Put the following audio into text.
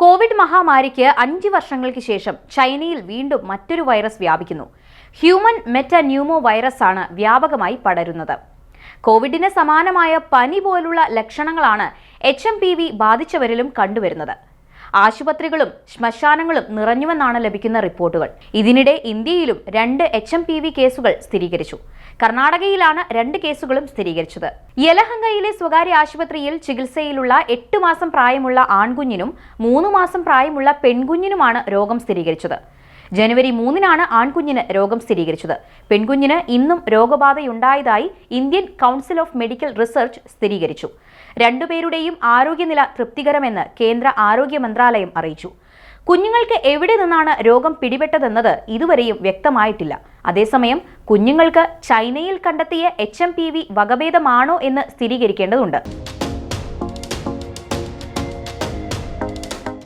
Covid മഹാമാരിക്ക് 5 വർഷങ്ങൾക്ക് ശേഷം ചൈനയിൽ വീണ്ടും മറ്റൊരു വൈറസ് വ്യാപിക്കുന്നു. ഹ്യൂമൻ മെറ്റാന്യൂമോ വൈറസ് ആണ് വ്യാപകമായി പടരുന്നത്. കോവിഡിന് സമാനമായ പനി പോലുള്ള ലക്ഷണങ്ങളാണ് HMPV ബാധിച്ചവരിലും കണ്ടുവരുന്നത്. ആശുപത്രികളും ശ്മശാനങ്ങളും നിറഞ്ഞുവെന്നാണ് ലഭിക്കുന്ന റിപ്പോർട്ടുകൾ. ഇതിനിടെ ഇന്ത്യയിലും 2 HMPV കേസുകൾ സ്ഥിരീകരിച്ചു. കർണാടകയിലാണ് 2 കേസുകളും സ്ഥിരീകരിച്ചത്. യലഹങ്കയിലെ സ്വകാര്യ ആശുപത്രിയിൽ ചികിത്സയിലുള്ള 8 മാസം പ്രായമുള്ള ആൺകുഞ്ഞിനും 3 മാസം പ്രായമുള്ള പെൺകുഞ്ഞിനുമാണ് രോഗം സ്ഥിരീകരിച്ചത്. ജനുവരി 3-നാണ് ആൺകുഞ്ഞിന് രോഗം സ്ഥിരീകരിച്ചത്. പെൺകുഞ്ഞിന് ഇന്നും രോഗബാധയുണ്ടായതായി Indian council of medical research സ്ഥിരീകരിച്ചു. രണ്ടുപേരുടെയും ആരോഗ്യനില തൃപ്തികരമെന്ന് കേന്ദ്ര ആരോഗ്യ മന്ത്രാലയം അറിയിച്ചു. കുഞ്ഞുങ്ങൾക്ക് എവിടെ നിന്നാണ് രോഗം പിടിപെട്ടതെന്നത് ഇതുവരെയും വ്യക്തമായിട്ടില്ല. അതേസമയം കുഞ്ഞുങ്ങൾക്ക് ചൈനയിൽ കണ്ടെത്തിയ HMPV വകഭേദമാണോ എന്ന് സ്ഥിരീകരിക്കേണ്ടതുണ്ട്.